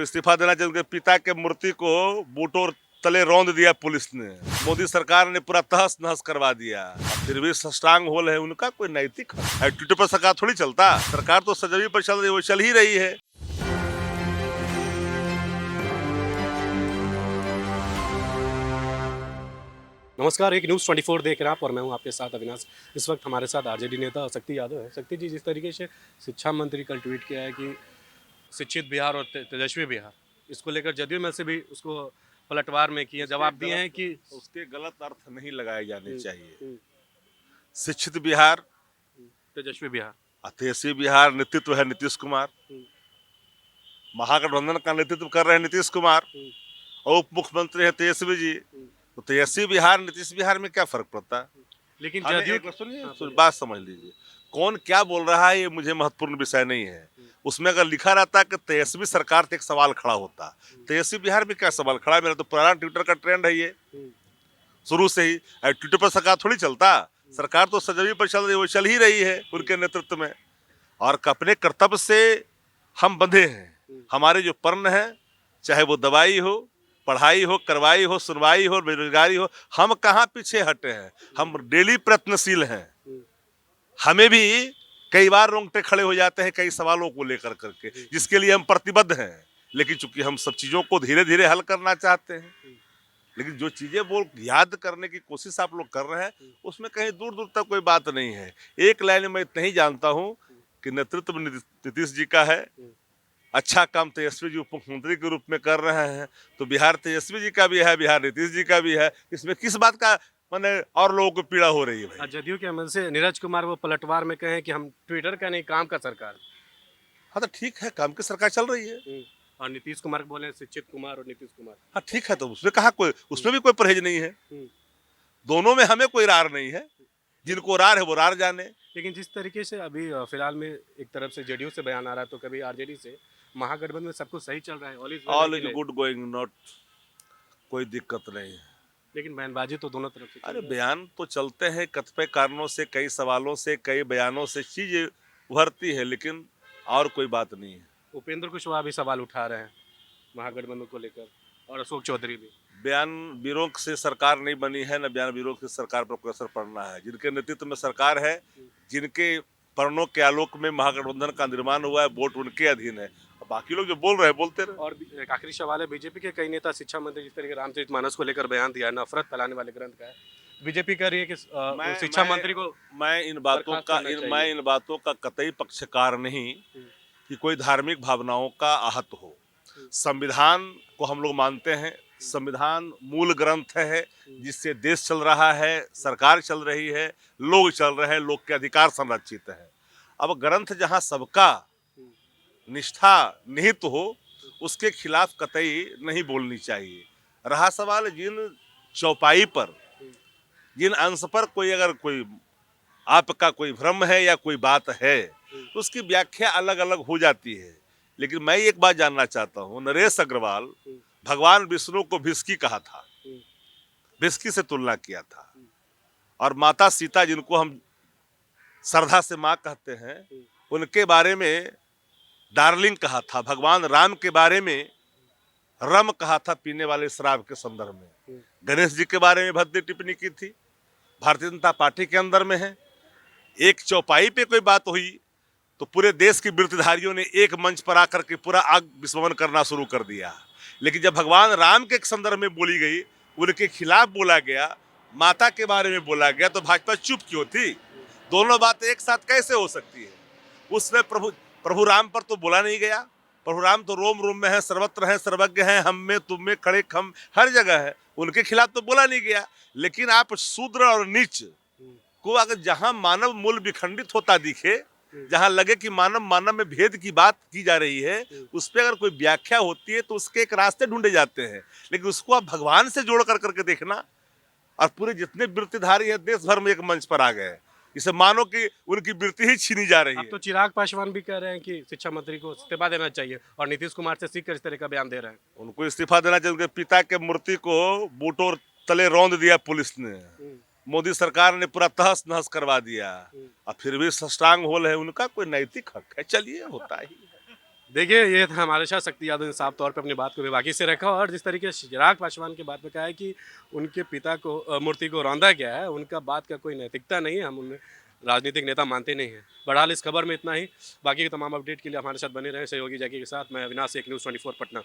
उनको इस्तीफा देना चाहिए। उनके पिता के मूर्ति को बूटों तले रौंद दिया पुलिस ने। मोदी सरकार ने पूरा तहस नहस करवा दिया। फिर भी स्ट्रांग होल है उनका, कोई नैतिक एटीट्यूड पर सरकार थोड़ी चलता। सरकार तो सजवी पर चल रही है, वो चल ही रही है। नमस्कार, एक न्यूज़ 24 देख रहे हैं आप और मैं हूं आपके साथ अविनाश। इस वक्त हमारे साथ आरजेडी नेता शक्ति यादव है। शक्ति जी, जिस तरीके से शिक्षा मंत्री कल ट्वीट किया है कि शिक्षित बिहार और तेजस्वी बिहार, इसको लेकर जदयू में से भी उसको पलटवार में किए जवाब दिए हैं कि उसके गलत अर्थ नहीं लगाए जाने चाहिए। शिक्षित बिहार, तेजस्वी बिहार, तेजस्वी बिहार नेतृत्व है नीतीश कुमार। महागठबंधन का नेतृत्व कर रहे हैं नीतीश कुमार और उप मुख्यमंत्री है तेजस्वी जी। तो तेजस्वी बिहार नीतीश बिहार में क्या फर्क पड़ता है? लेकिन जदयू जदयू सुनिए, बात समझ लीजिए। कौन क्या बोल रहा है ये मुझे महत्वपूर्ण विषय नहीं है। उसमें अगर लिखा रहता कि तेजस्वी सरकार तो एक सवाल खड़ा होता। तेजस्वी बिहार में क्या सवाल खड़ा है? मेरा तो पुराना ट्विटर का ट्रेंड है ये, शुरू से ही। ट्विटर पर सरकार थोड़ी चलता। सरकार तो सजवी पर चल रही है, वो चल ही रही है उनके नेतृत्व में। और अपने कर्तव्य से हम बंधे हैं। हमारे जो पर्ण है, चाहे वो दवाई हो, पढ़ाई हो, करवाई हो, सुनवाई हो, बेरोजगारी हो, हम कहाँ पीछे हटे हैं। हम डेली प्रयत्नशील हैं। हमें भी कई बार रोंगटे खड़े हो जाते हैं कई सवालों को लेकर करके, जिसके लिए हम प्रतिबद्ध हैं। लेकिन चूंकि हम सब चीजों को धीरे धीरे हल करना चाहते हैं, लेकिन जो चीजें वो याद करने की कोशिश आप लोग कर रहे हैं, उसमें कहीं दूर दूर तक कोई बात नहीं है। एक लाइन में इतना ही जानता हूं कि नेतृत्व नीतीश जी का है। अच्छा काम तेजस्वी जी उप मुख्यमंत्री के रूप में कर रहे हैं, तो बिहार तेजस्वी जी का भी है, बिहार नीतीश जी का भी है। इसमें किस बात का माने और लोगों को पीड़ा हो रही है भाई? जदयू के अमल से नीरज कुमार वो पलटवार में कहे कि हम ट्विटर का नहीं, काम का सरकार। हाँ तो ठीक है, काम की सरकार चल रही है। और नीतीश कुमार बोले शिक्षित कुमार और नीतीश कुमार। हाँ ठीक है, तो उसमें कहा कोई, उसमें भी कोई परहेज नहीं है। दोनों में हमें कोई रार नहीं है। जिनको रार है वो रार जाने। लेकिन जिस तरीके से अभी फिलहाल में एक तरफ से जेडीयू से बयान आ रहा है, तो कभी आरजेडी से, महागठबंधन में सब कुछ सही चल रहा है, all is good going, not कोई दिक्कत नहीं है। लेकिन बयानबाजी तो दोनों तरफ से चल अरे रही है। बयान तो चलते हैं, कतिपय कारणों से, कई सवालों से, कई बयानों से चीजें उभरती है, लेकिन और कोई बात नहीं है। उपेंद्र कुशवाहा भी सवाल उठा रहे हैं महागठबंधन को लेकर, और अशोक चौधरी भी। बयान वीरों से सरकार नहीं बनी है, न बयान वीरों से सरकार पर कोई असर पड़ना है। जिनके नेतृत्व में सरकार है, जिनके प्रणों के आलोक में महागठबंधन का निर्माण हुआ है, वोट उनके अधीन है। बाकी लोग जो बोल रहे हैं बोलते रहे। और एक आखिरी सवाल है, बीजेपी के कई नेता, शिक्षा मंत्री जिस तरीके रामचरितमानस को लेकर बयान दिया है, नफरत फैलाने वाले ग्रंथ का है, बीजेपी कह रही है कि शिक्षा मंत्री को मैं इन बातों का कतई पक्षकार नहीं कि कोई धार्मिक भावनाओं का आहत हो। संविधान को हम लोग मानते हैं। संविधान मूल ग्रंथ है जिससे देश चल रहा है, सरकार चल रही है, लोग चल रहे हैं, लोग के अधिकार संरक्षित है। अब ग्रंथ जहां सबका निष्ठा निहित हो, उसके खिलाफ कतई नहीं बोलनी चाहिए। रहा सवाल जिन चौपाई पर, जिन अंश पर कोई अगर कोई आपका कोई भ्रम है या कोई बात है, तो उसकी व्याख्या अलग अलग हो जाती है। लेकिन मैं एक बात जानना चाहता हूँ, नरेश अग्रवाल भगवान विष्णु को भिस्की कहा था, भिस्की से तुलना किया था। और माता सीता, जिनको हम श्रद्धा से माँ कहते हैं, उनके बारे में डार्लिंग कहा था। भगवान राम के बारे में रम कहा था, पीने वाले शराब के संदर्भ में। गणेश जी के बारे में भद्दी टिप्पणी की थी। भारतीय जनता पार्टी के अंदर में है। एक चौपाई पे कोई बात हुई तो पूरे देश के वृत्तिधारियों ने एक मंच पर आकर के पूरा आग विस्मरण करना शुरू कर दिया। लेकिन जब भगवान राम के संदर्भ में बोली गई, उनके खिलाफ बोला गया, माता के बारे में बोला गया, तो भाजपा चुप क्यों थी? दोनों बातें एक साथ कैसे हो सकती है? उसमें प्रभु राम पर तो बोला नहीं गया। प्रभु राम तो रोम रोम में है, सर्वत्र है, सर्वज्ञ है, हम में तुम में खड़े खम हर जगह है। उनके खिलाफ तो बोला नहीं गया। लेकिन आप शूद्र और नीच को अगर जहां मानव मूल विखंडित होता दिखे, जहां लगे कि मानव में भेद की बात की जा रही है, उस पर अगर कोई व्याख्या होती है तो उसके एक रास्ते ढूंढे जाते हैं। लेकिन उसको आप भगवान से जोड़ कर करके देखना, और पूरे जितने वृत्तिधारी हैं देश भर में एक मंच पर आ गए। इसे मानो कि उनकी वृत्ति ही छीनी जा रही है। अब तो चिराग पासवान भी कह रहे हैं कि शिक्षा मंत्री को इस्तीफा देना चाहिए, और नीतीश कुमार से सीख कर इस तरह का बयान दे रहे हैं। उनको इस्तीफा देना चाहिए। उनके पिता के मूर्ति को बूटों तले रौंद दिया पुलिस ने। मोदी सरकार ने पूरा तहस नहस करवा दिया। और फिर भी स्ट्रांग होल है उनका, कोई नैतिक हक है। चलिए, होता ही है। देखिए, ये था हमारे साथ शक्ति यादव ने साफ तौर पे अपनी बात को बेबाकी से रखा और जिस तरीके से चिराग पासवान की बात में कहा है कि उनके पिता को मूर्ति को रौंदा गया है, उनका बात का कोई नैतिकता नहीं है, हम उन्हें राजनीतिक नेता मानते नहीं हैं। बहरहाल इस खबर में इतना ही, बाकी के तमाम अपडेट के लिए हमारे साथ बने रहें सहयोगी जैकी के साथ। मैं अविनाश, एक न्यूज़ 24 पटना।